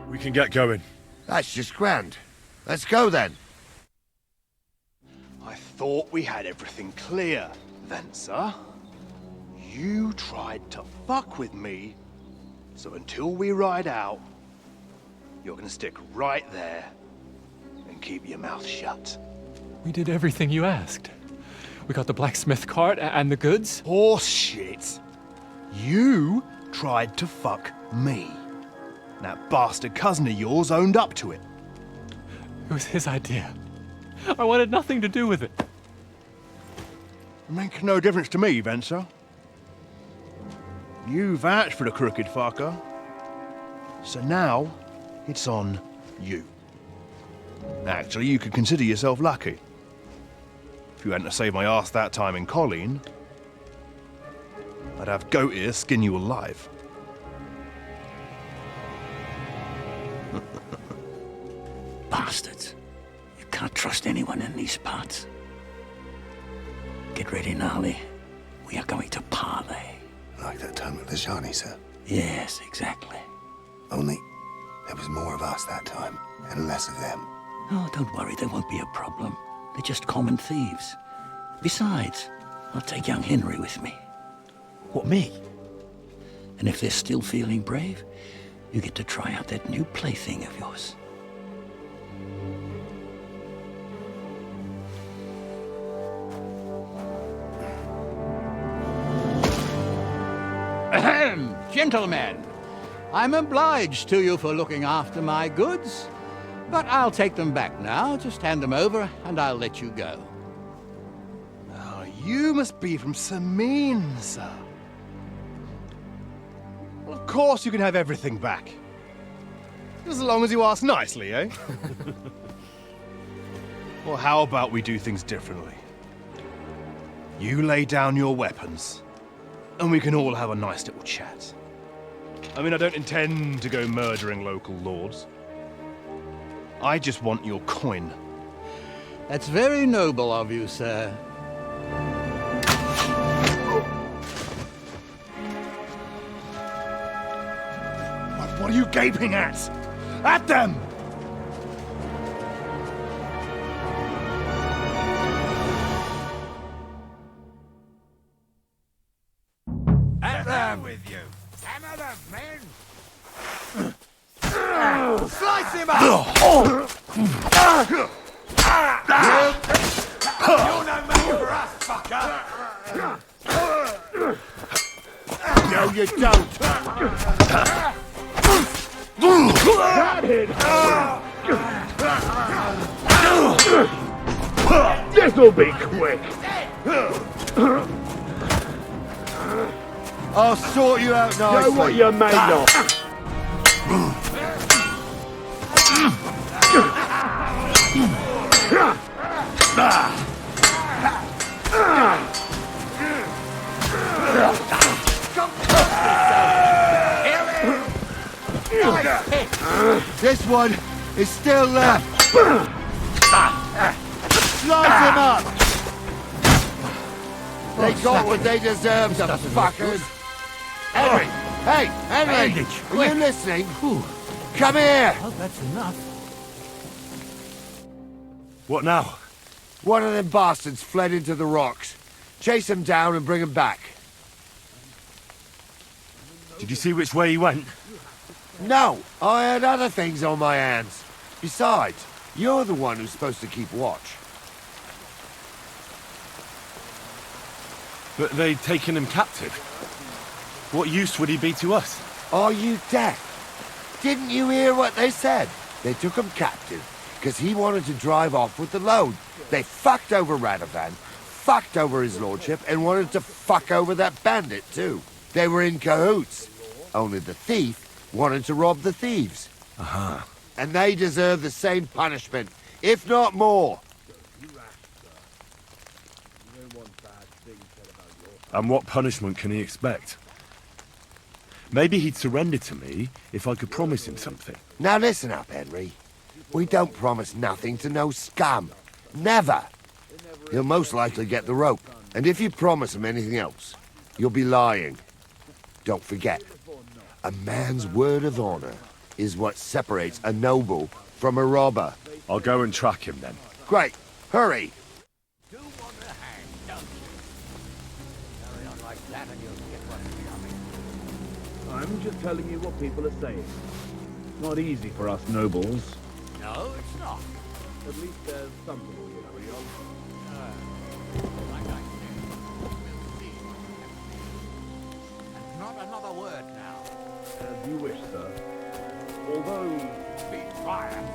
We can get going. That's just grand. Let's go then. I thought we had everything clear, Venser. You tried to fuck with me, so until we ride out, you're gonna stick right there and keep your mouth shut. We did everything you asked. We got the blacksmith cart and the goods. Horse shit. You tried to fuck me. That bastard cousin of yours owned up to it. It was his idea. I wanted nothing to do with it. Make no difference to me, Venser. You vouched for the crooked fucker. So now, it's on you. Actually, you could consider yourself lucky. If you hadn't saved my ass that time in Colleen, I'd have goat ear skin you alive. Bastards. You can't trust anyone in these parts. Get ready, Gnarly. We are going to parley. Like that time with the Shani, sir. Yes, exactly. Only there was more of us that time, and less of them. Oh, don't worry, there won't be a problem. They're just common thieves. Besides, I'll take young Henry with me. What, me? And if they're still feeling brave, you get to try out that new plaything of yours. Ahem, gentlemen. I'm obliged to you for looking after my goods, but I'll take them back now. Just hand them over, and I'll let you go. Oh, you must be from Samin, sir. Well, of course you can have everything back. As long as you ask nicely, eh? Well, how about we do things differently? You lay down your weapons, and we can all have a nice little chat. I mean, I don't intend to go murdering local lords. I just want your coin. That's very noble of you, sir. What are you gaping at? At them! At them with you! Hammer them, men! Slice him up! You're no match for us, fucker! No, you don't. This'll be quick. I'll sort you out nicely. Know what you're made of. This one is still left. Slice him up. They got what they deserved, the fuckers. Henry! Hey, Henry! Bandage, Are you listening? Come here! Oh, that's enough. What now? One of them bastards fled into the rocks. Chase him down and bring him back. Did you see which way he went? No, I had other things on my hands. Besides, you're the one who's supposed to keep watch. But they'd taken him captive. What use would he be to us? Are you deaf? Didn't you hear what they said? They took him captive because he wanted to drive off with the load. They fucked over Radovan, fucked over his lordship, and wanted to fuck over that bandit too. They were in cahoots. Only the thief wanted to rob the thieves. Uh-huh. And they deserve the same punishment, if not more. And what punishment can he expect? Maybe he'd surrender to me if I could promise him something. Now listen up, Henry. We don't promise nothing to no scum. Never. He'll most likely get the rope. And if you promise him anything else, you'll be lying. Don't forget, a man's word of honor is what separates a noble from a robber. I'll go and track him then. Great. Hurry. Do want a hand, don't you? Carry on like that and you'll get what's coming. I'm just telling you what people are saying. It's not easy for us nobles. No, it's not. At least there's something we agree on. Like I said, we'll see what happens. And not another word now. As you wish, sir. Although... Be quiet.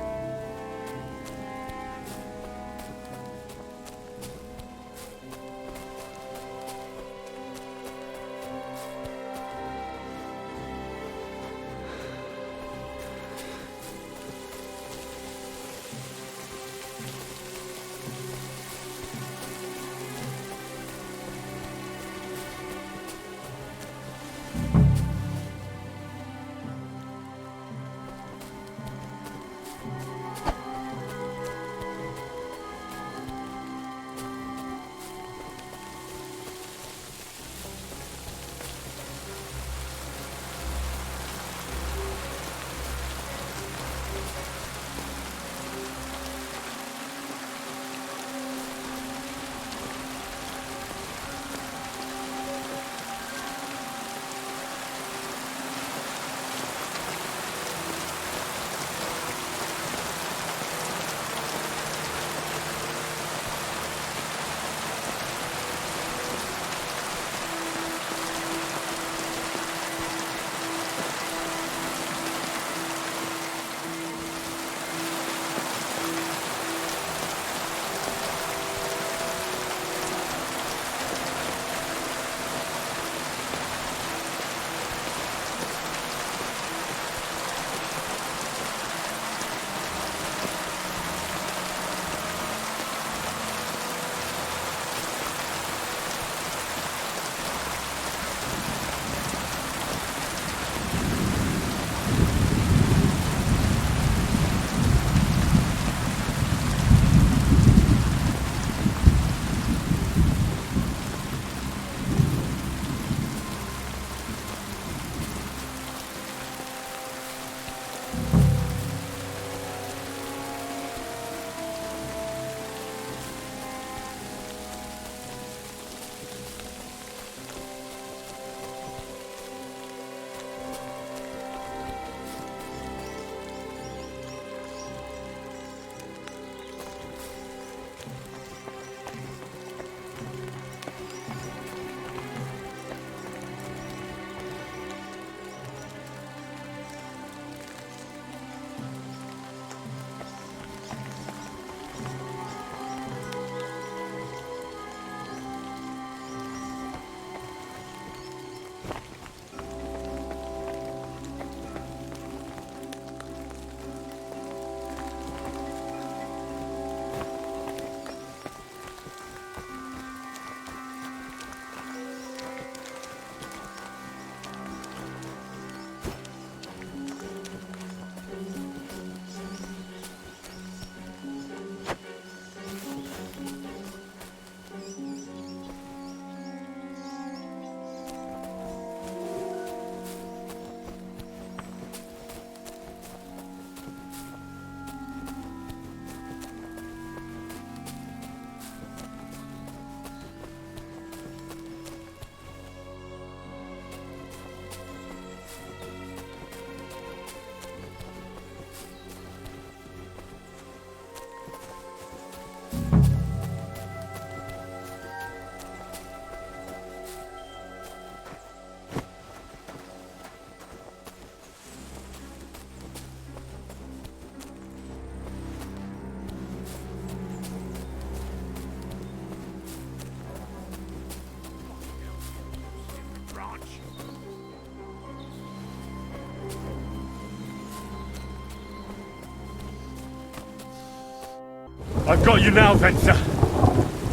I've got you now, Venser.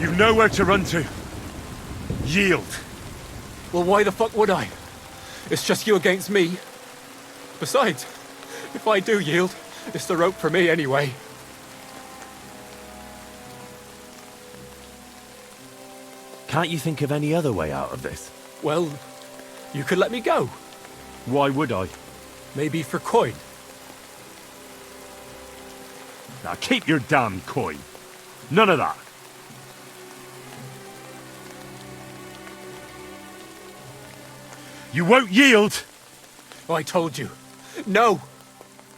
You've nowhere to run to. Yield. Well, why the fuck would I? It's just you against me. Besides, if I do yield, it's the rope for me anyway. Can't you think of any other way out of this? Well, you could let me go. Why would I? Maybe for coin. Now keep your damn coin. None of that. You won't yield! Oh, I told you. No!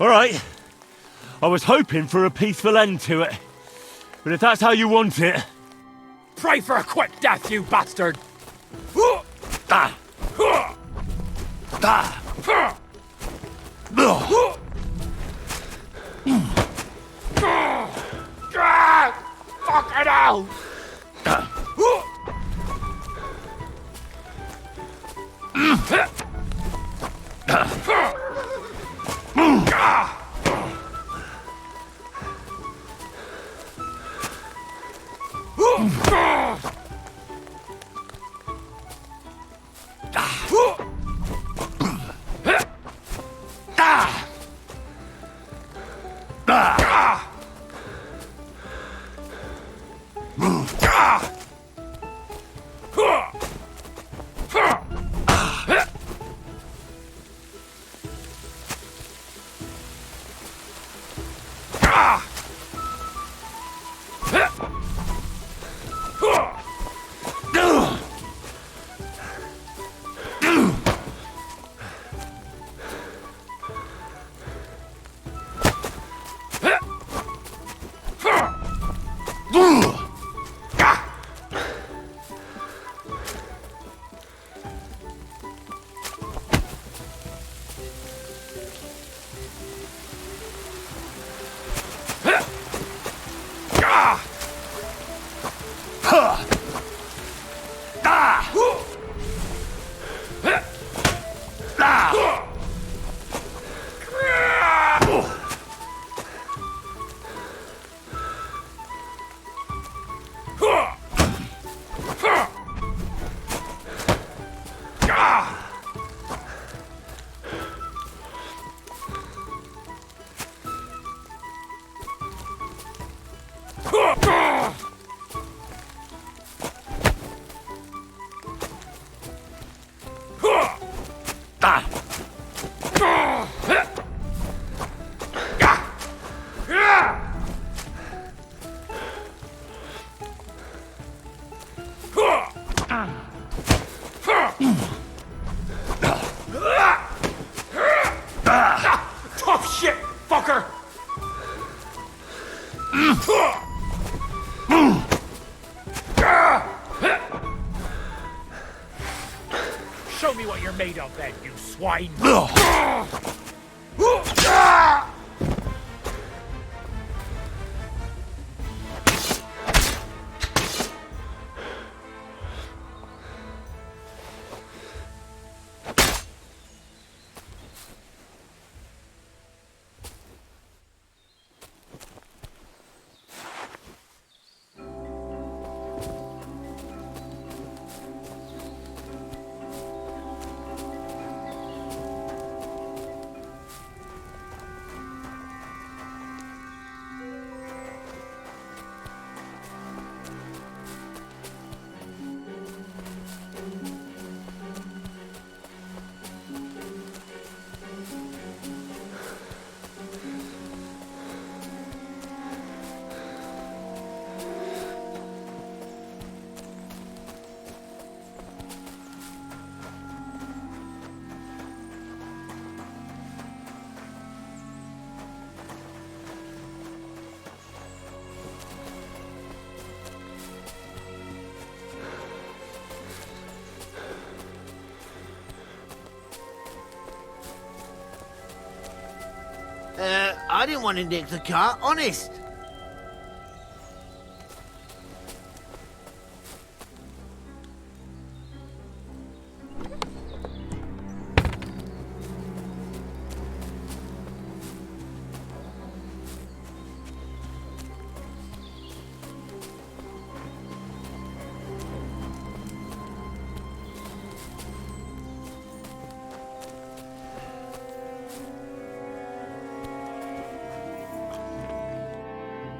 All right. I was hoping for a peaceful end to it. But if that's how you want it... Pray for a quick death, you bastard! Ah! Ah! Fucking hell! Tough shit, fucker! Show me what you're made of then, you swine! I didn't want to nick the car, honest.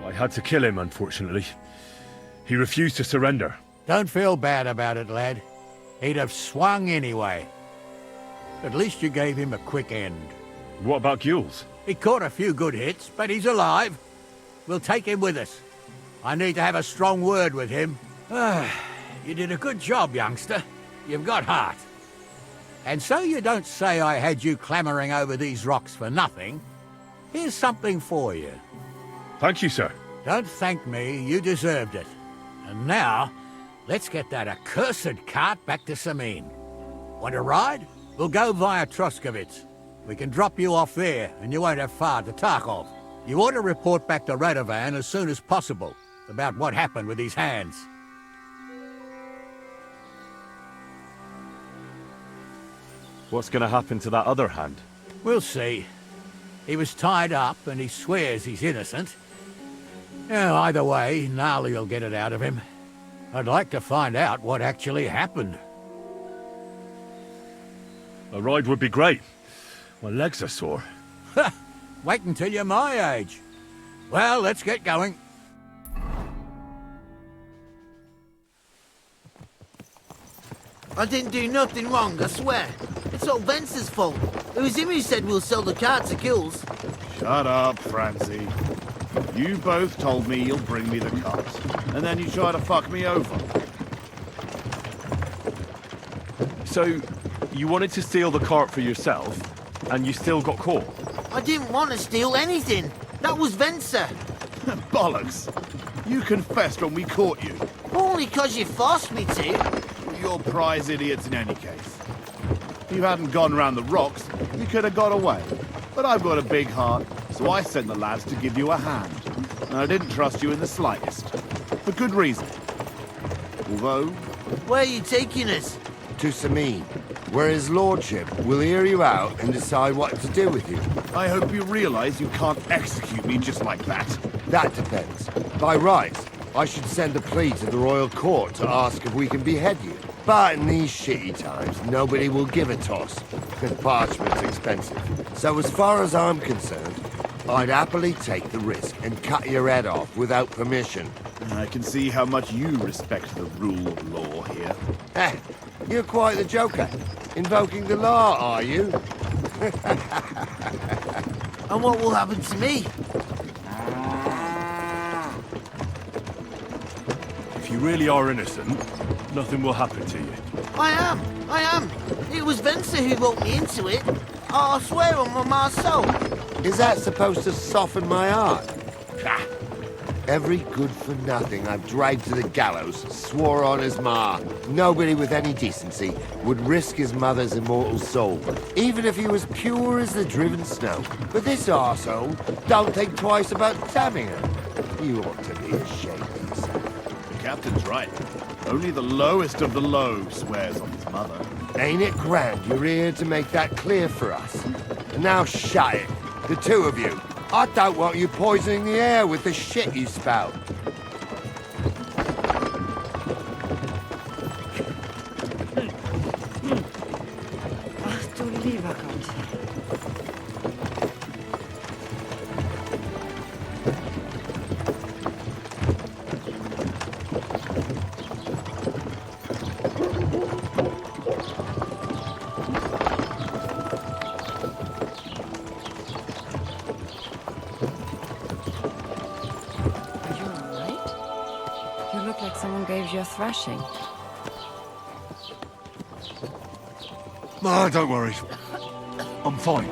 I had to kill him, unfortunately. He refused to surrender. Don't feel bad about it, lad. He'd have swung anyway. At least you gave him a quick end. What about Gules? He caught a few good hits, but he's alive. we'll take him with us. I need to have a strong word with him. You did a good job, youngster. You've got heart. And so you don't say I had you clambering over these rocks for nothing. Here's something for you. Thank you, sir. Don't thank me, you deserved it. And now, let's get that accursed cart back to Samin. Want to ride? We'll go via Troskovitz. We can drop you off there, and you won't have far to Tarkov. You ought to report back to Radovan as soon as possible about what happened with his hands. What's going to happen to that other hand? We'll see. He was tied up, and he swears he's innocent. Either way, Gnarly will get it out of him. I'd like to find out what actually happened. A ride would be great. My legs are sore. Wait until you're my age. Well, let's get going. I didn't do nothing wrong, I swear. It's all Vence's fault. It was him who said we'll sell the car to Kills. Shut up, Francie. You both told me you'll bring me the cart, and then you try to fuck me over. So, you wanted to steal the cart for yourself, and you still got caught? I didn't want to steal anything. That was Vencer. Bollocks! You confessed when we caught you. Only 'cause you forced me to. You're prize idiots in any case. If you hadn't gone round the rocks, you could have got away. But I've got a big heart, so I sent the lads to give you a hand. And I didn't trust you in the slightest. For good reason. Although... Where are you taking us? To Samin, where his lordship will hear you out and decide what to do with you. I hope you realize you can't execute me just like that. That depends. By rights, I should send a plea to the royal court to ask if we can behead you. But in these shitty times, nobody will give a toss. Parchment's expensive. So as far as I'm concerned, I'd happily take the risk and cut your head off without permission. I can see how much you respect the rule of law here. You're quite the joker. Invoking the law, are you? And what will happen to me? If you really are innocent, nothing will happen to you. I am. It was Vencer who roped me into it. I swear on my ma's soul. Is that supposed to soften my heart? Every good-for-nothing I've dragged to the gallows swore on his ma. Nobody with any decency would risk his mother's immortal soul, even if he was pure as the driven snow. But this arsehole don't think twice about damning her. You ought to be ashamed of yourself. The captain's right. Only the lowest of the low swears on his mother. Ain't it grand you're here to make that clear for us? And now shut it, the two of you. I don't want you poisoning the air with the shit you spout. Ach du lieber Gott. Gave you a thrashing. No, don't worry. I'm fine.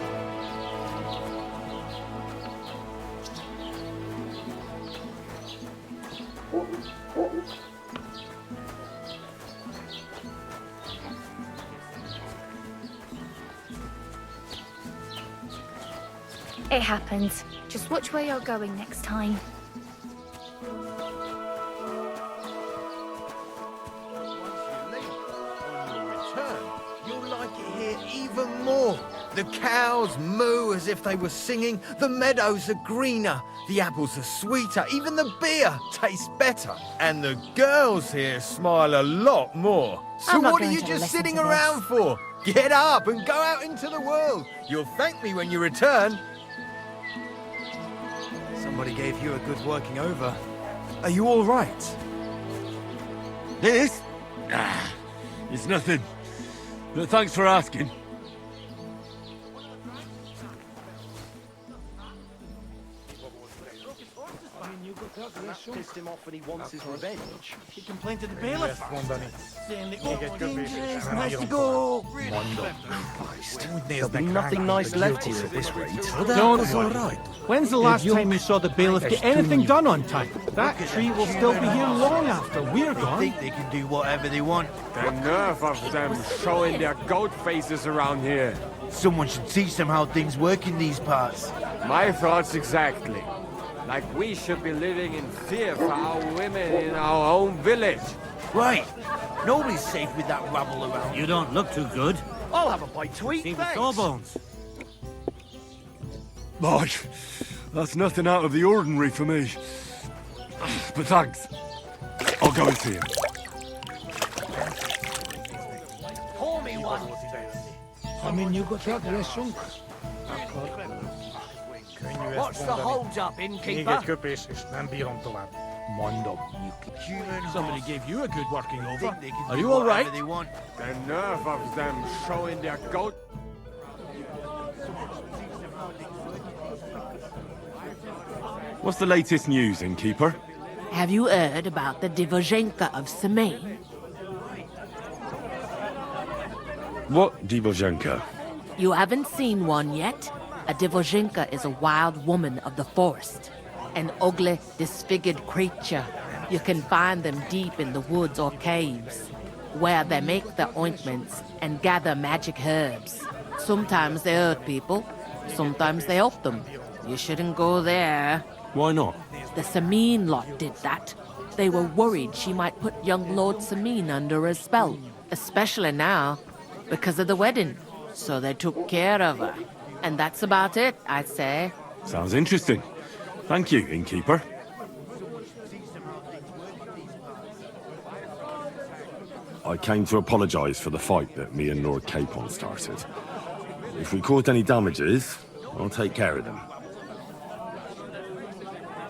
It happens. Just watch where you're going next time. Even more. The cows moo as if they were singing, the meadows are greener, the apples are sweeter, even the beer tastes better. And the girls here smile a lot more. So what are you just sitting around for? Get up and go out into the world. You'll thank me when you return. Somebody gave you a good working over. Are you all right? This? It's nothing. But thanks for asking. Pissed him off and he wants his revenge. He complained to the bailiff. Saying Dangerous, nice to go. There'll be nothing nice left here at this rate. Don't worry. When's the last time you saw the bailiff get anything done on time? That tree will still be here long after we're They gone. think they can do whatever they want. The nerve of them showing their goat faces around here. Someone should teach them how things work in these parts. My thoughts exactly. Like we should be living in fear for our women in our own village. Right. Nobody's safe with that rabble around. You don't look too good. I'll have a bite to eat, Seem thanks. sawbones. Boy, that's nothing out of the ordinary for me. But thanks. I'll go and see him. Pour me one. What's the hold up, innkeeper? Somebody gave you a good working over. They can Are do you all right? whatever they want. The nerve of them showing their goat. What's the latest news, innkeeper? Have you heard about the Divozhenka of Semaine? What Divozhenka? You haven't seen one yet? A Divozhenka is a wild woman of the forest. An ugly, disfigured creature. You can find them deep in the woods or caves, where they make their ointments and gather magic herbs. Sometimes they hurt people, sometimes they help them. You shouldn't go there. Why not? The Sameen lot did that. They were worried she might put young Lord Sameen under a spell, especially now, because of the wedding. So they took care of her. And that's about it, I'd say. Sounds interesting. Thank you, innkeeper. I came to apologise for the fight that me and Lord Capon started. If we caused any damages, I'll take care of them.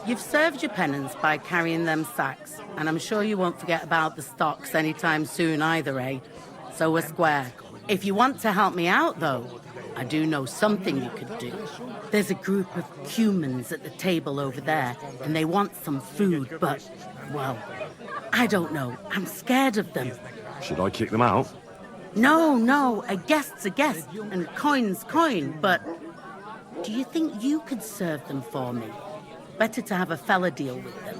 You've served your penance by carrying them sacks, and I'm sure you won't forget about the stocks anytime soon either, eh? So we're square. If you want to help me out, though, I do know something you could do. There's a group of humans at the table over there, and they want some food, but, well, I don't know. I'm scared of them. Should I kick them out? No, a guest's a guest, and coin's coin, but do you think you could serve them for me? Better to have a fella deal with them.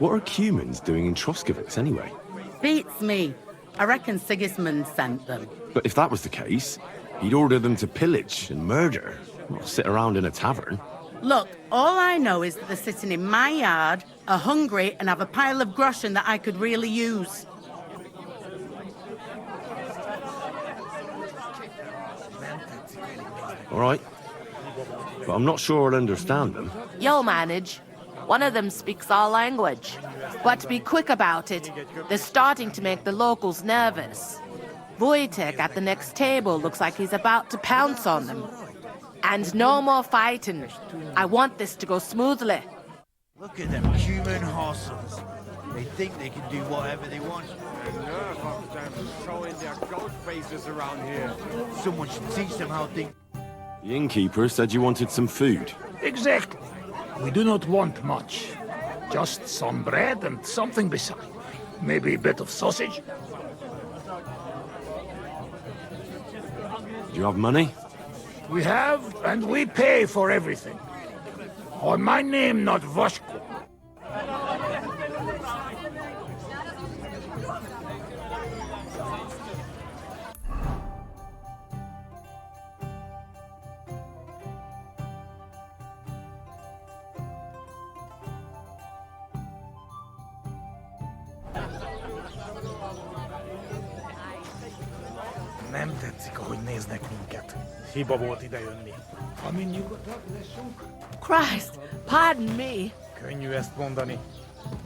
What are humans doing in Troskovitz anyway? Beats me. I reckon Sigismund sent them. But if that was the case, he'd order them to pillage and murder, not sit around in a tavern. Look, all I know is that they're sitting in my yard, are hungry, and have a pile of groschen that I could really use. All right. But I'm not sure I'll understand them. You'll manage. One of them speaks our language. But be quick about it. They're starting to make the locals nervous. Wojtek at the next table looks like he's about to pounce on them. And no more fighting. I want this to go smoothly. Look at them human horses. They think they can do whatever they want. The nerve of them showing their goat faces around here. Someone should teach them how things... The innkeeper said you wanted some food. Exactly. We do not want much. Just some bread and something beside. Maybe a bit of sausage. Do you have money? We have, and we pay for everything. On my name, not Vashko. Nem tetszik, ahogy néznek minket. Hiba volt idejönni. Amin nyugodtan lessünk. Christ, pardon me. Könnyű ezt mondani.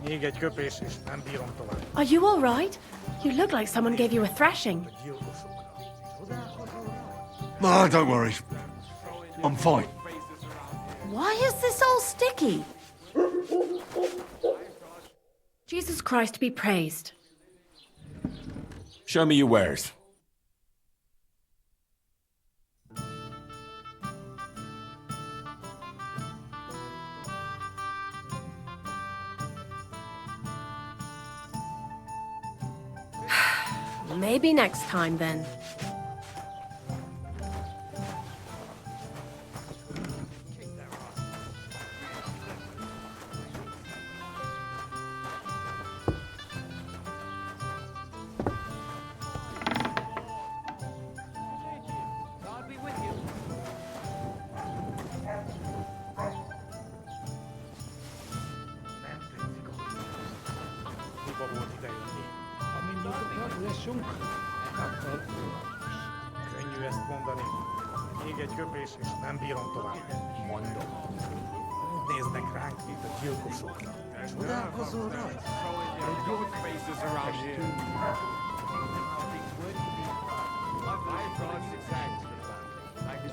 Még egy köpés, és nem bírom tovább. Are you all right? You look like someone gave you a thrashing. Ah, don't worry. I'm fine. Why is this all sticky? Jesus Christ be praised. Show me your wares. Maybe next time, then. Könnyű ezt mondani. Még egy köpés, és nem bírom tovább. Mondom. Úgy néznek ránk, mint a gyilkosokra. Csodálkozol rajta?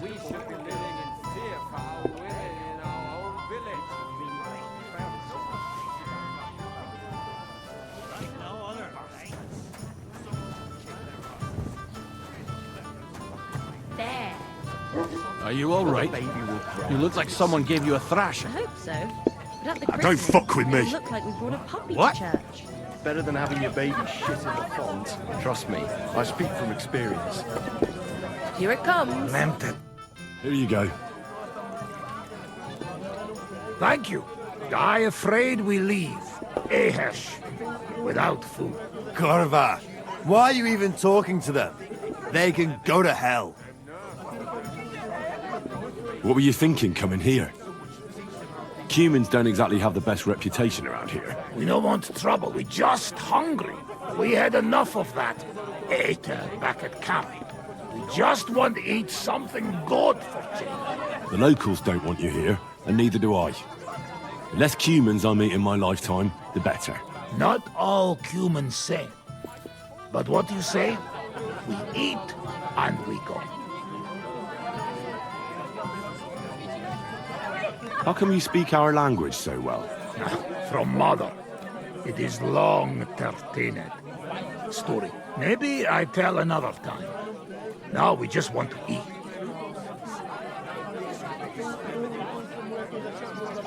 We should be living in fear for our women in our own village. There. Are you all right? You look like someone gave you a thrashing. I hope so. But at the Don't Christmas, fuck with me. it looked like we brought a puppy What? to church. Better than having your baby shit in the font. Trust me, I speak from experience. Here it comes. Here you go. Thank you. I afraid we leave. Ahesh. Without food. Corva, why are you even talking to them? They can go to hell. What were you thinking coming here? Humans don't exactly have the best reputation around here. We don't want trouble. We're just hungry. We had enough of that eater back at camp. We just want to eat something good for change. The locals don't want you here, and neither do I. The less humans I meet in my lifetime, the better. Not all humans same. But what you say? We eat and we go. How come you speak our language so well? From mother. It is long 13 story. Maybe I tell another time. Now we just want to eat.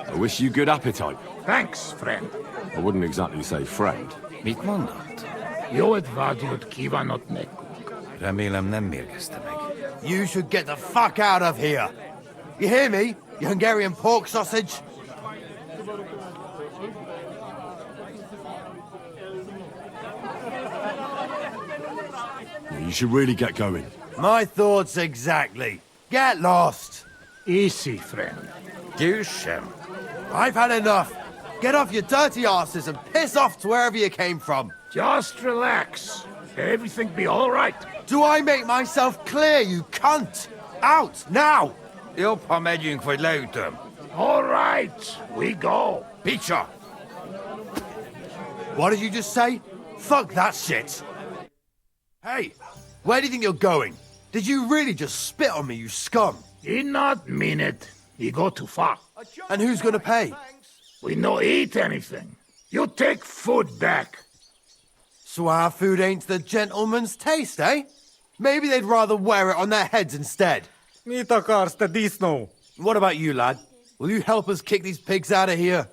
I wish you good appetite. Thanks, friend. I wouldn't exactly say friend. Mit mondott? Jót vágyott kívánott nekünk. Remélem nem mérgezte meg. You should get the fuck out of here. You hear me, you Hungarian pork sausage? You should really get going. My thoughts exactly. Get lost. Easy, friend. Győzzem. I've had enough. Get off your dirty asses and piss off to wherever you came from. Just relax. Everything be all right. Do I make myself clear, you cunt? Out, now! Jobb, ha megyünk, vagy leütöm. All right, we go. Picture. What did you just say? Fuck that shit. Hey, where do you think you're going? Did you really just spit on me, you scum? He not mean it. He go too far. And who's gonna pay? We no eat anything. You take food back. So our food ain't the gentleman's taste, eh? Maybe they'd rather wear it on their heads instead. Mit akarsz, te disznó? What about you, lad? Will you help us kick these pigs out of here?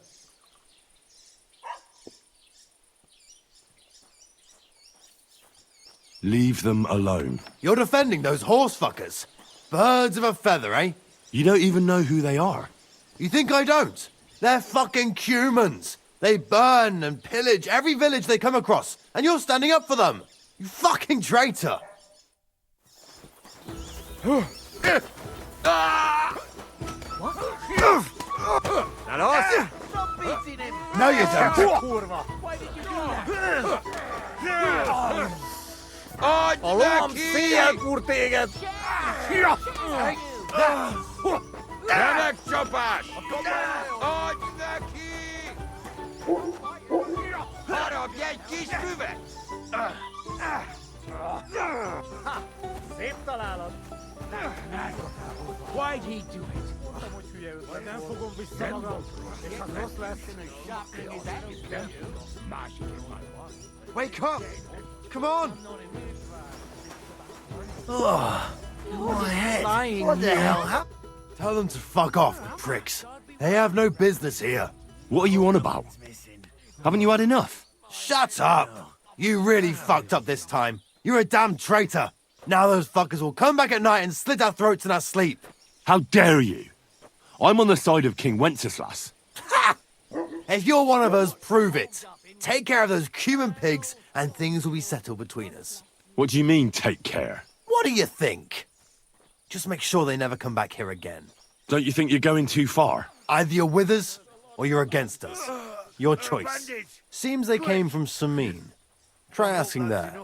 Leave them alone. You're defending those horse fuckers. Birds of a feather, eh? You don't even know who they are. You think I don't? They're fucking humans. They burn and pillage every village they come across, and you're standing up for them. You fucking traitor. Stop beating him! No, you don't. Why did you do that? A lovam széjjel úr téged! Remek csapás! Adj neki! Harapj egy kis füvet! Szép találat! Why'd he do it? Majd nem fogom vissza magam, és ha rossz lesz, Wake up! Come on! Oh, my head. What the hell happened? Tell them to fuck off, the pricks. They have no business here. What are you on about? Haven't you had enough? Shut up! You really fucked up this time. You're a damn traitor. Now those fuckers will come back at night and slit our throats in our sleep. How dare you? I'm on the side of King Wenceslas. Ha! If you're one of us, prove it. Take care of those Cuban pigs and things will be settled between us. What do you mean, take care? What do you think? Just make sure they never come back here again. Don't you think you're going too far? Either you're with us or you're against us. Your choice. Seems they came from Samin. Try asking there.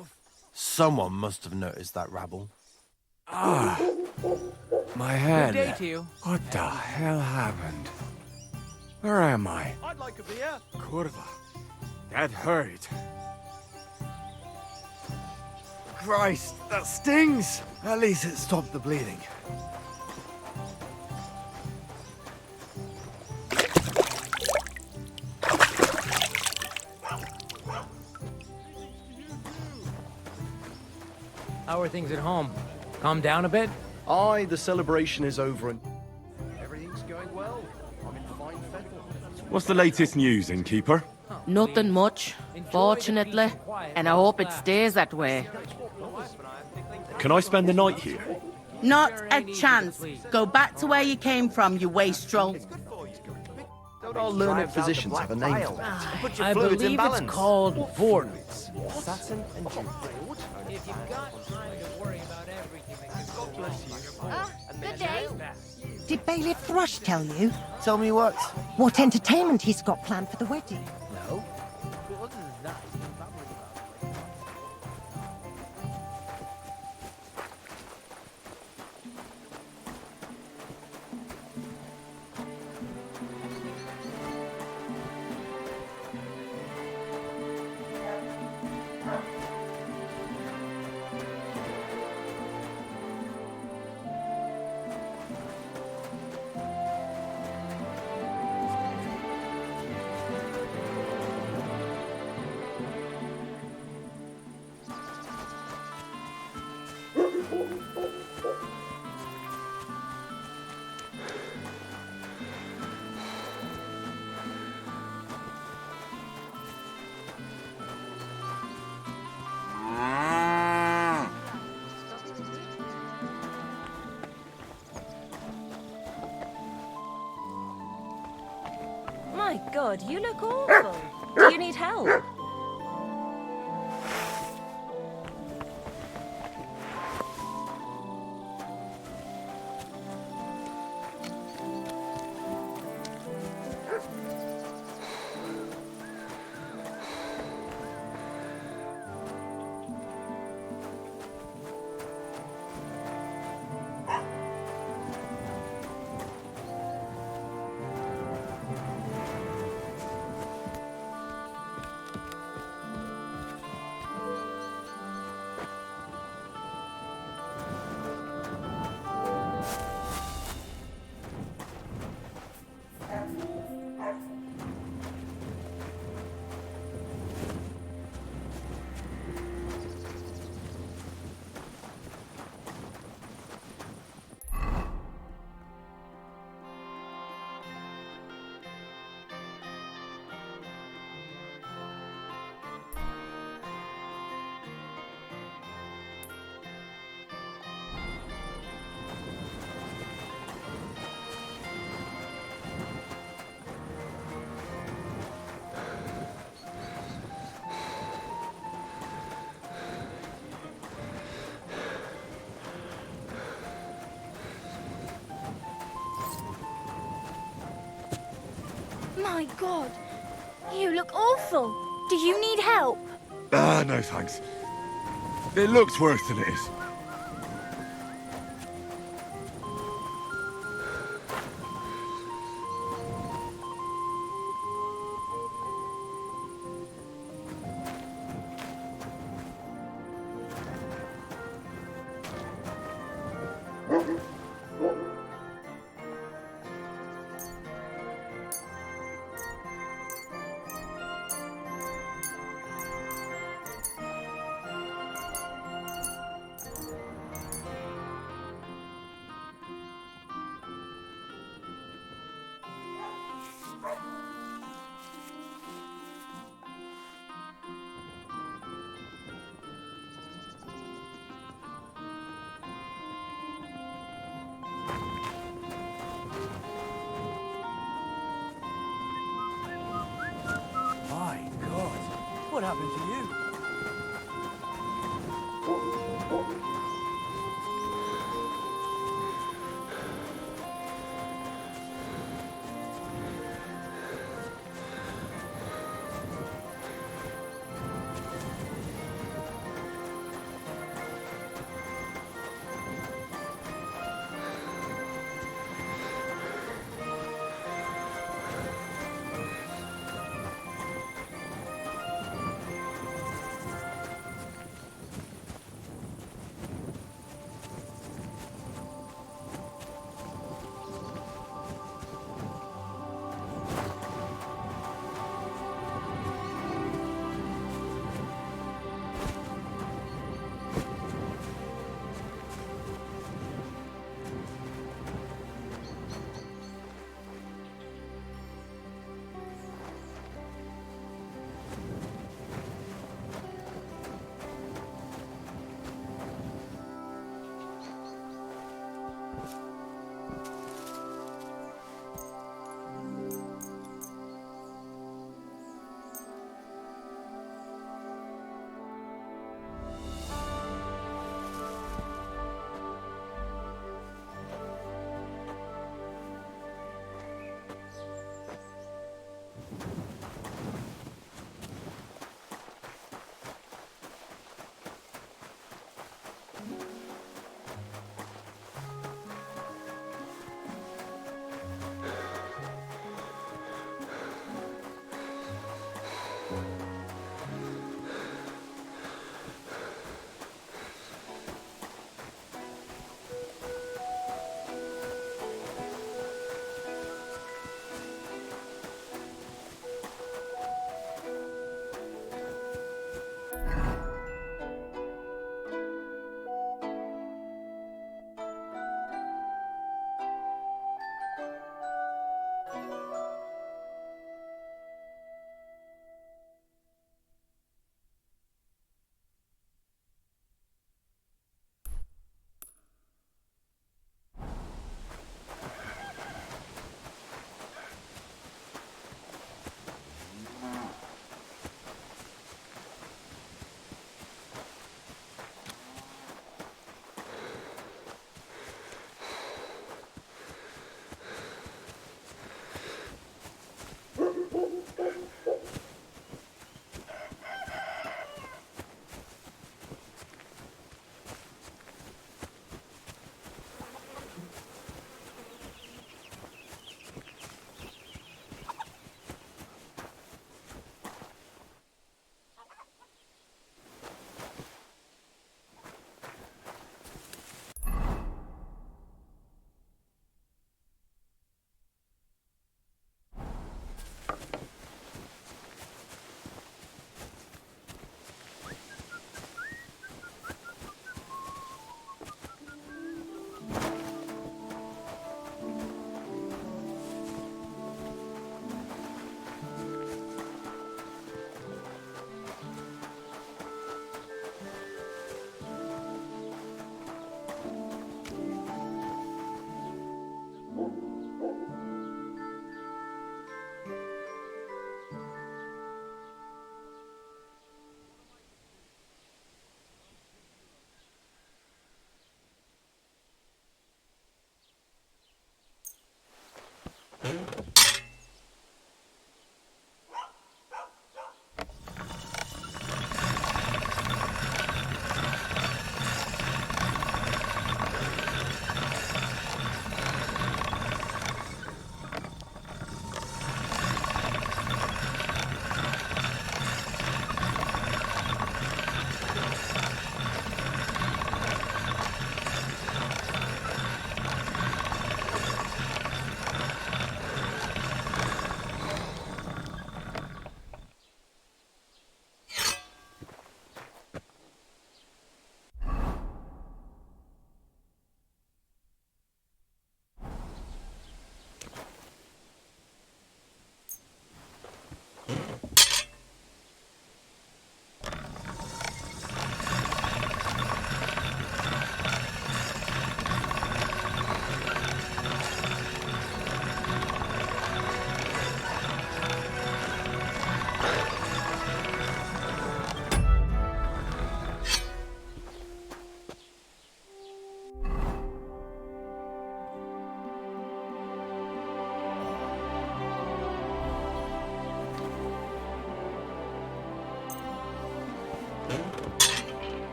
Someone must have noticed that rabble. Ah, my head. Good day to you. What the hell happened? Where am I? I'd like a beer. Kurva. That hurt. Christ, that stings! At least it stopped the bleeding. How are things at home? Calm down a bit? Aye, the celebration is over and everything's going well. I'm in fine fettle. What's the latest news, innkeeper? Nothing much, fortunately, and I hope it stays that way. Can I spend the night here? Not a chance. Go back to where you came from, you wastrel. Don't our learned physicians have a name for that? I believe it's called Vortex. Saturn and Jupiter. If you've got time to worry about everything, Good day. Did Bailiff Thrush tell you? Tell me what? What entertainment he's got planned for the wedding? No. My God, you look awful. Do you need help? My God, you look awful. Do you need help? No thanks. It looks worse than it is. happened to you?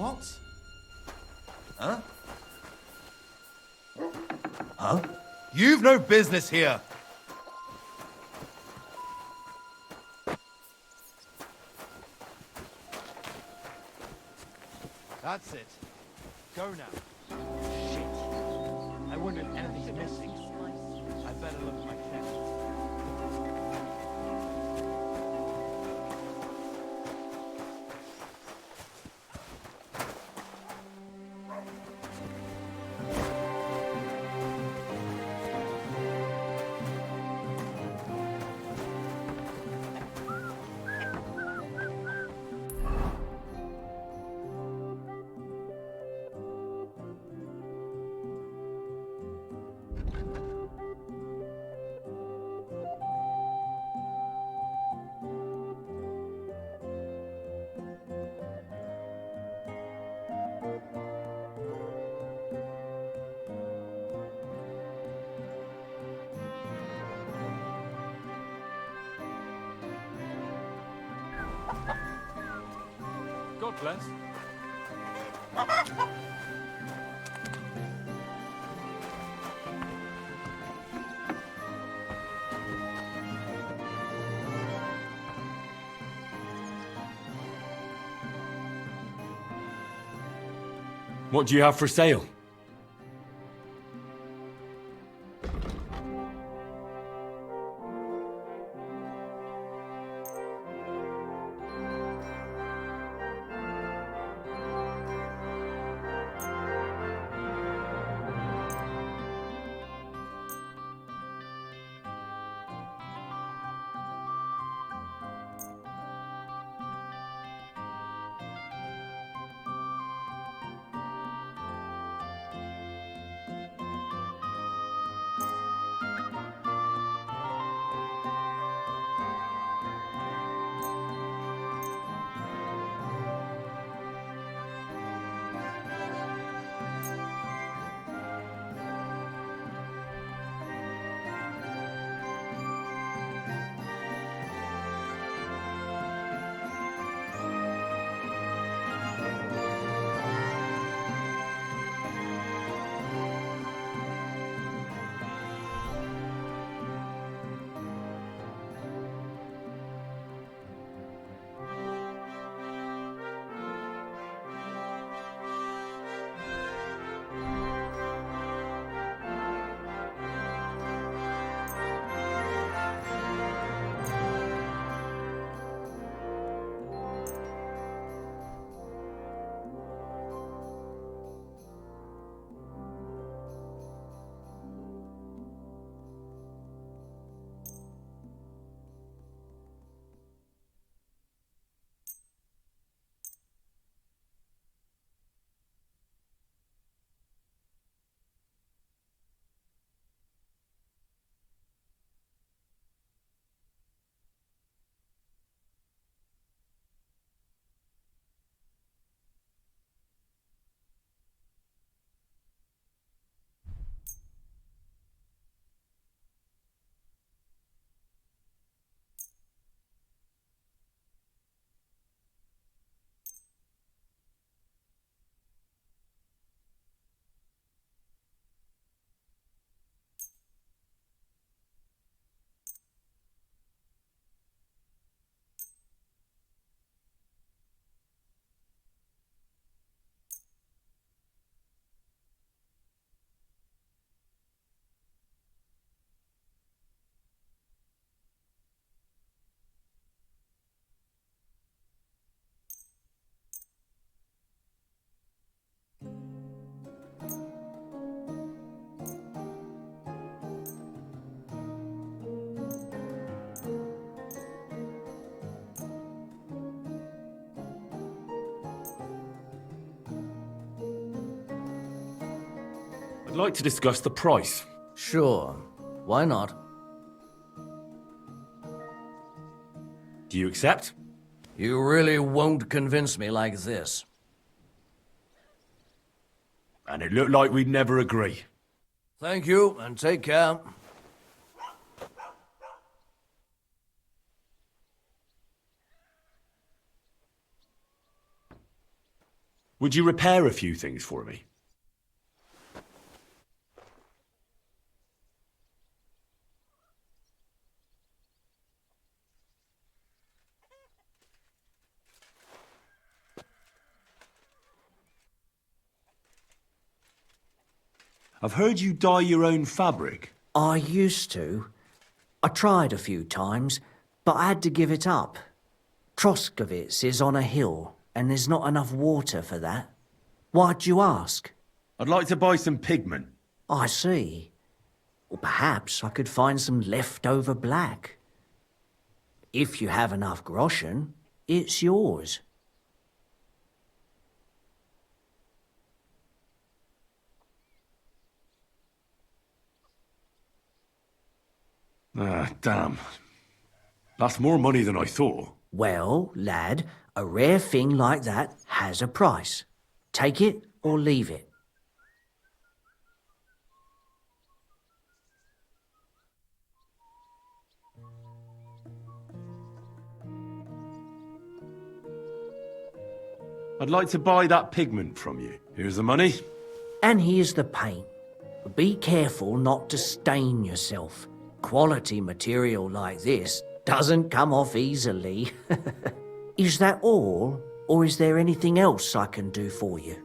What? Huh? Huh? You've no business here! That's it. Go now. Shit. I wonder if anything's missing. I better look at my camera. God bless. What do you have for sale? I'd like to discuss the price. Sure. Why not? Do you accept? You really won't convince me like this. And it looked like we'd never agree. Thank you, and take care. Would you repair a few things for me? I've heard you dye your own fabric. I used to. I tried a few times, but I had to give it up. Troskovitz is on a hill, and there's not enough water for that. Why'd you ask? I'd like to buy some pigment. I see. Or perhaps I could find some leftover black. If you have enough groschen, it's yours. Ah, damn. That's more money than I thought. Well, lad, a rare thing like that has a price. Take it or leave it. I'd like to buy that pigment from you. Here's the money. And here's the paint. Be careful not to stain yourself. Quality material like this doesn't come off easily. Is that all, or is there anything else I can do for you?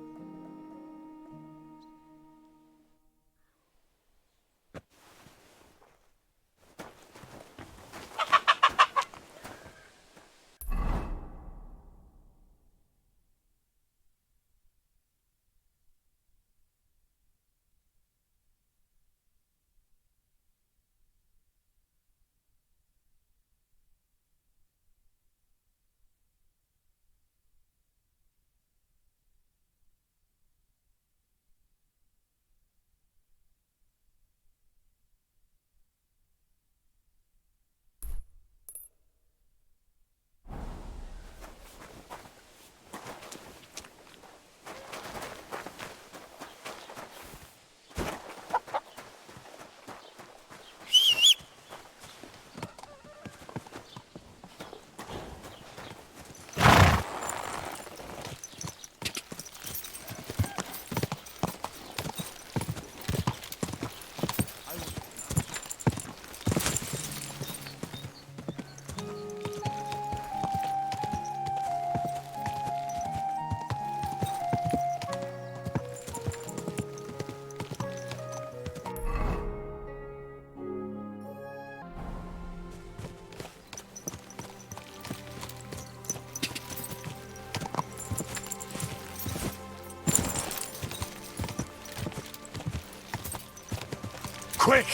Quick!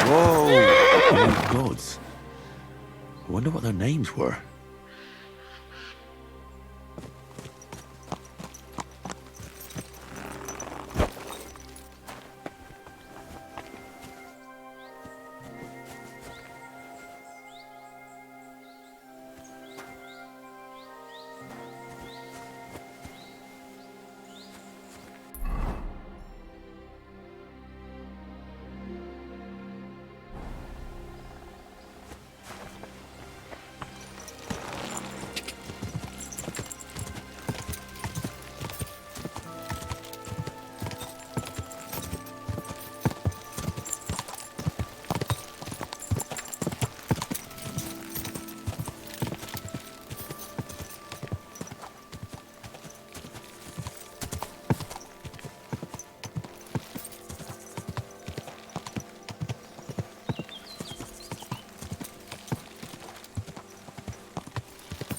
Oh, gods. I wonder what their names were.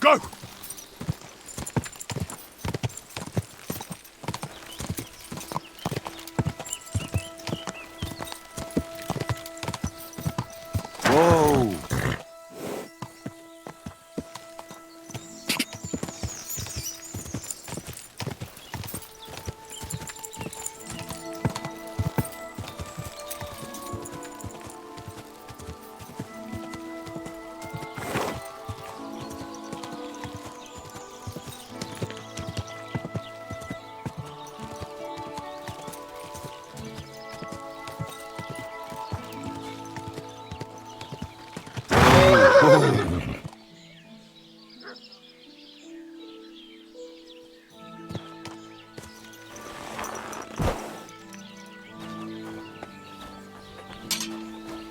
Go! Whoa!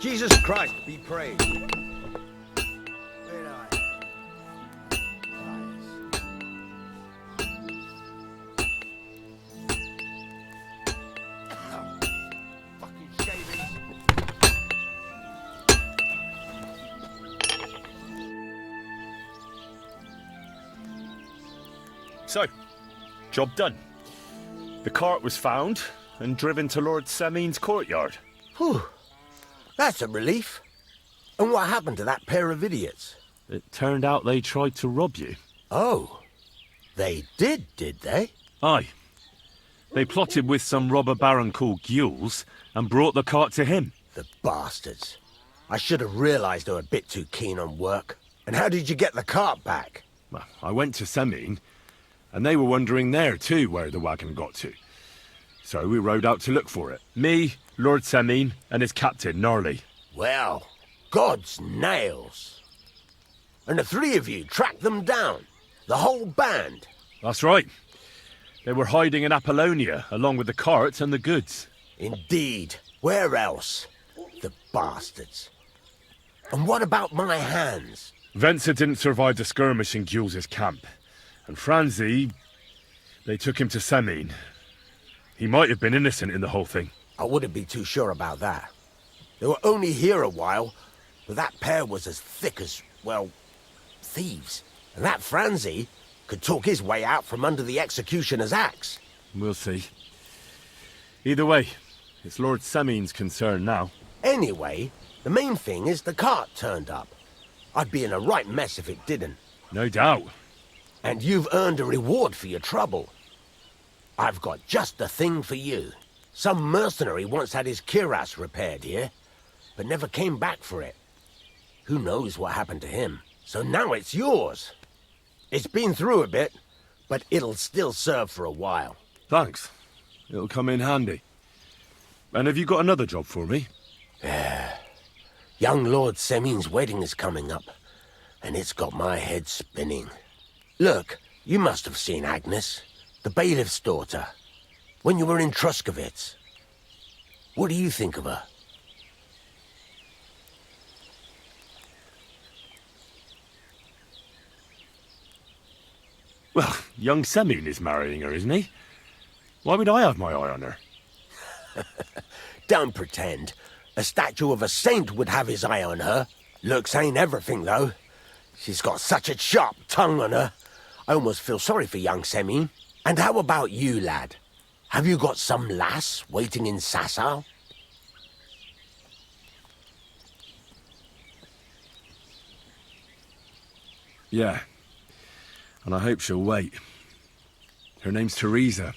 Jesus Christ, be praised. So, job done. The cart was found and driven to Lord Semin's courtyard. Whew. That's a relief. And what happened to that pair of idiots? It turned out they tried to rob you. Oh. They did they? Aye. They plotted with some robber baron called Gules and brought the cart to him. The bastards. I should have realised they were a bit too keen on work. And how did you get the cart back? Well, I went to Semin, and they were wondering there too where the wagon got to. So we rode out to look for it. Me, Lord Semin, and his captain, Gnarly. Well, God's nails. And the three of you tracked them down? The whole band? That's right. They were hiding in Apollonia, along with the cart and the goods. Indeed. Where else? The bastards. And what about my hands? Venser didn't survive the skirmish in Gules' camp. And Franzi, they took him to Semin. He might have been innocent in the whole thing. I wouldn't be too sure about that. They were only here a while, but that pair was as thick as, well, thieves. And that Franzi could talk his way out from under the executioner's axe. We'll see. Either way, it's Lord Semin's concern now. Anyway, the main thing is the cart turned up. I'd be in a right mess if it didn't. No doubt. And you've earned a reward for your trouble. I've got just the thing for you. Some mercenary once had his cuirass repaired here, but never came back for it. Who knows what happened to him? So now it's yours. It's been through a bit, but it'll still serve for a while. Thanks. It'll come in handy. And have you got another job for me? Young Lord Semin's wedding is coming up, and it's got my head spinning. Look, you must have seen Agnes, the bailiff's daughter, when you were in Truskovitz. What do you think of her? Well, young Semin is marrying her, isn't he? Why would I have my eye on her? Don't pretend. A statue of a saint would have his eye on her. Looks ain't everything, though. She's got such a sharp tongue on her. I almost feel sorry for young Semin. And how about you, lad? Have you got some lass waiting in Sasau? Yeah. And I hope she'll wait. Her name's Teresa.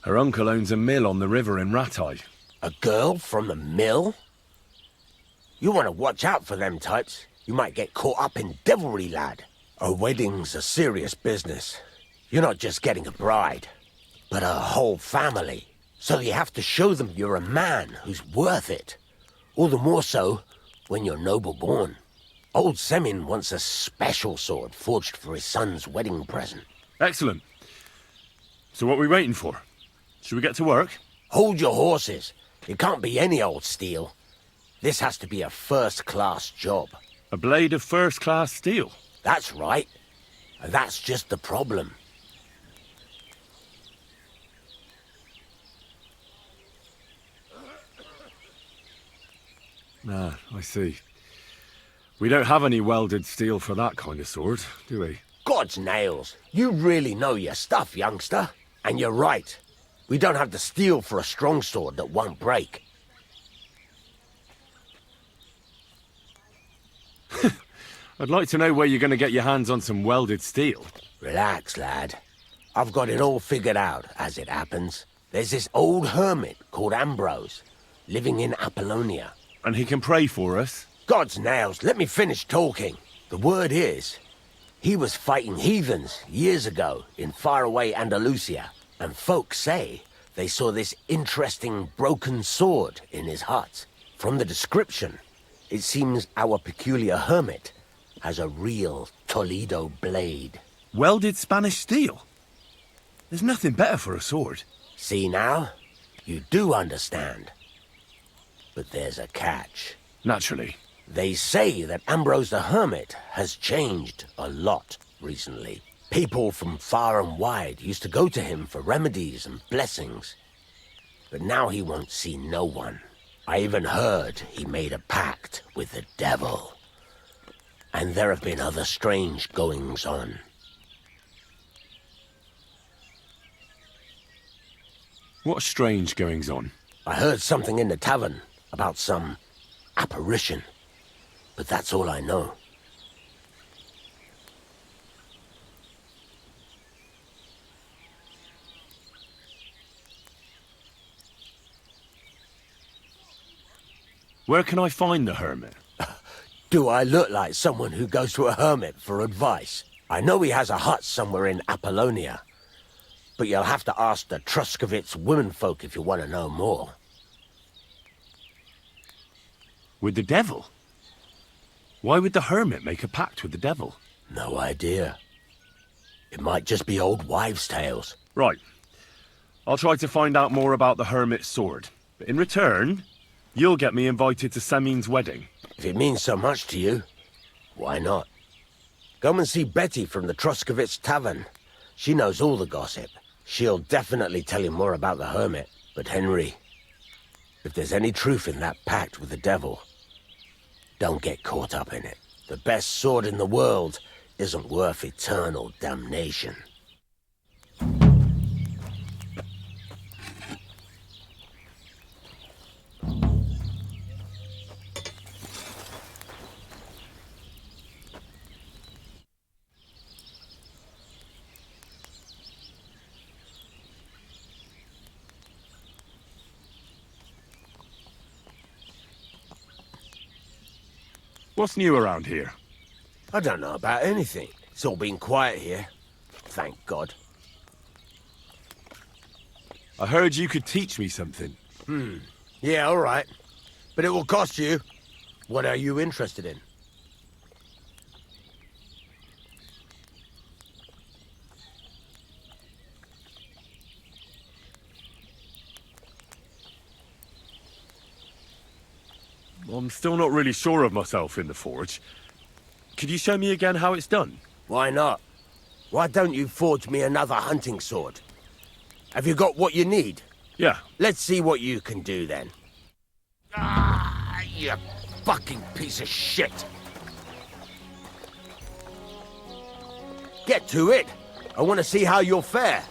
Her uncle owns a mill on the river in Ratai. A girl from a mill? You want to watch out for them types. You might get caught up in devilry, lad. A wedding's a serious business. You're not just getting a bride, but a whole family. So you have to show them you're a man who's worth it. All the more so when you're noble-born. Old Semin wants a special sword forged for his son's wedding present. Excellent. So what are we waiting for? Should we get to work? Hold your horses. It can't be any old steel. This has to be a first-class job. A blade of first-class steel? That's right. And that's just the problem. Ah, I see. We don't have any welded steel for that kind of sword, do we? God's nails. You really know your stuff, youngster. And you're right. We don't have the steel for a strong sword that won't break. I'd like to know where you're going to get your hands on some welded steel. Relax, lad. I've got it all figured out, as it happens. There's this old hermit called Ambrose, living in Apollonia. And he can pray for us? God's nails, let me finish talking. The word is, he was fighting heathens years ago in faraway Andalusia, and folks say they saw this interesting broken sword in his hut. From the description, it seems our peculiar hermit has a real Toledo blade. Welded Spanish steel? There's nothing better for a sword. See now? You do understand. But there's a catch. Naturally. They say that Ambrose the Hermit has changed a lot recently. People from far and wide used to go to him for remedies and blessings. But now he won't see no one. I even heard he made a pact with the devil. And there have been other strange goings-on. What strange goings-on? I heard something in the tavern about some apparition. But that's all I know. Where can I find the hermit? Do I look like someone who goes to a hermit for advice? I know he has a hut somewhere in Apollonia. But you'll have to ask the Truscovitz womenfolk if you want to know more. With the devil? Why would the hermit make a pact with the devil? No idea. It might just be old wives' tales. Right. I'll try to find out more about the hermit's sword. But in return, you'll get me invited to Samin's wedding. If it means so much to you, why not? Come and see Betty from the Truscovitz Tavern. She knows all the gossip. She'll definitely tell you more about the hermit. But Henry, if there's any truth in that pact with the devil, don't get caught up in it. The best sword in the world isn't worth eternal damnation. What's new around here? I don't know about anything. It's all been quiet here. Thank God. I heard you could teach me something. Yeah, all right. But it will cost you. What are you interested in? I'm still not really sure of myself in the forge. Could you show me again how it's done? Why not? Why don't you forge me another hunting sword? Have you got what you need? Yeah. Let's see what you can do then. Ah, you fucking piece of shit! Get to it! I want to see how you'll fare.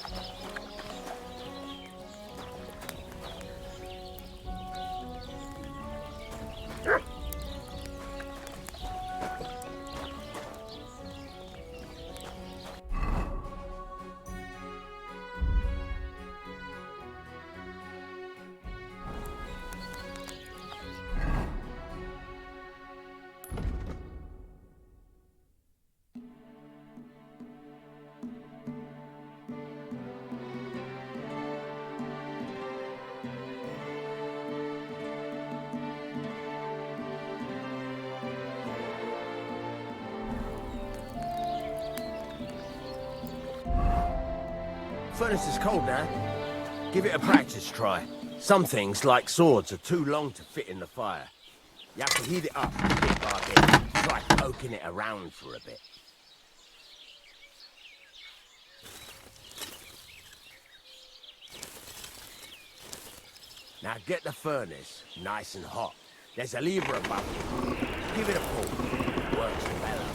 Furnace is cold now. Give it a practice try. Some things, like swords, are too long to fit in the fire. You have to heat it up bit by bit. Try poking it around for a bit. Now get the furnace nice and hot. There's a lever above you. Give it a pull. Works well.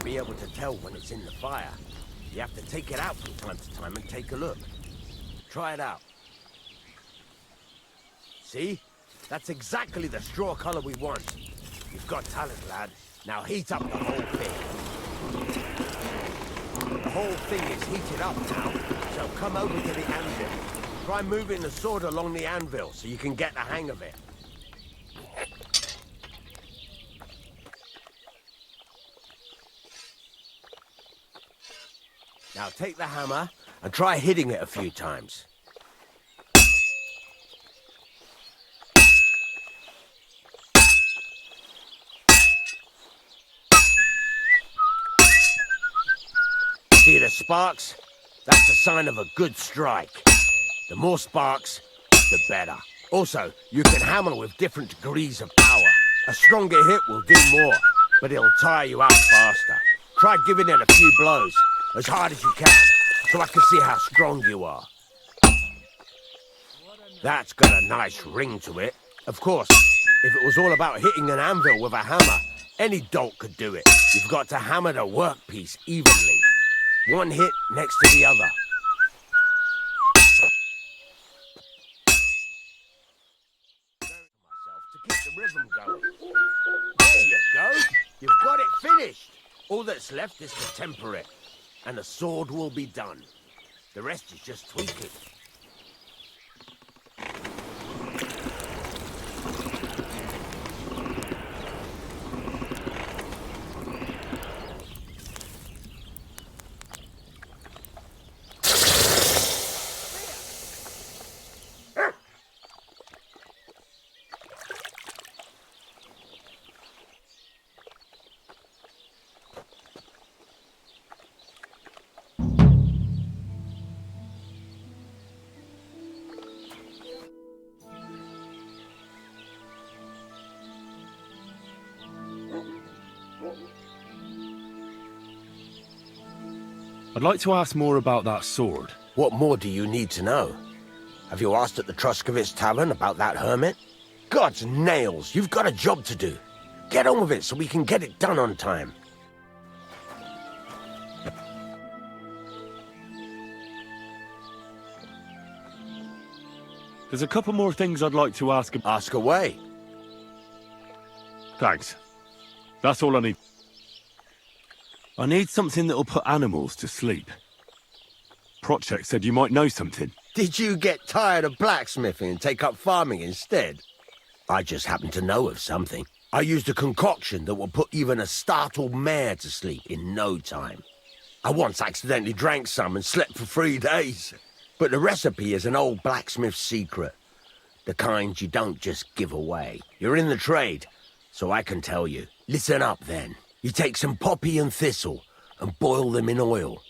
Be able to tell when it's in the fire. You have to take it out from time to time and take a look. Try it out. See? That's exactly the straw color we want. You've got talent, lad. Now heat up the whole thing. The whole thing is heated up now, so come over to the anvil. Try moving the sword along the anvil so you can get the hang of it. Now take the hammer and try hitting it a few times. See the sparks? That's a sign of a good strike. The more sparks, the better. Also, you can hammer with different degrees of power. A stronger hit will do more, but it'll tire you out faster. Try giving it a few blows, as hard as you can, so I can see how strong you are. That's got a nice ring to it. Of course, if it was all about hitting an anvil with a hammer, any dolt could do it. You've got to hammer the workpiece evenly. One hit next to the other. To keep the rhythm going. There you go. You've got it finished. All that's left is to temper it, and the sword will be done. The rest is just tweaking. I'd like to ask more about that sword. What more do you need to know? Have you asked at the Truskovitz Tavern about that hermit? God's nails, you've got a job to do. Get on with it so we can get it done on time. There's a couple more things I'd like to ask. Ask away. Thanks. That's all I need. I need something that'll put animals to sleep. Prochek said you might know something. Did you get tired of blacksmithing and take up farming instead? I just happen to know of something. I used a concoction that will put even a startled mare to sleep in no time. I once accidentally drank some and slept for 3 days. But the recipe is an old blacksmith's secret. The kind you don't just give away. You're in the trade, so I can tell you. Listen up then. You take some poppy and thistle and boil them in oil.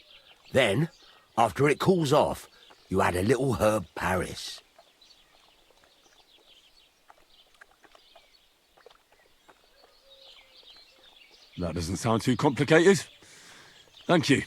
Then, after it cools off, you add a little herb Paris. That doesn't sound too complicated. Thank you.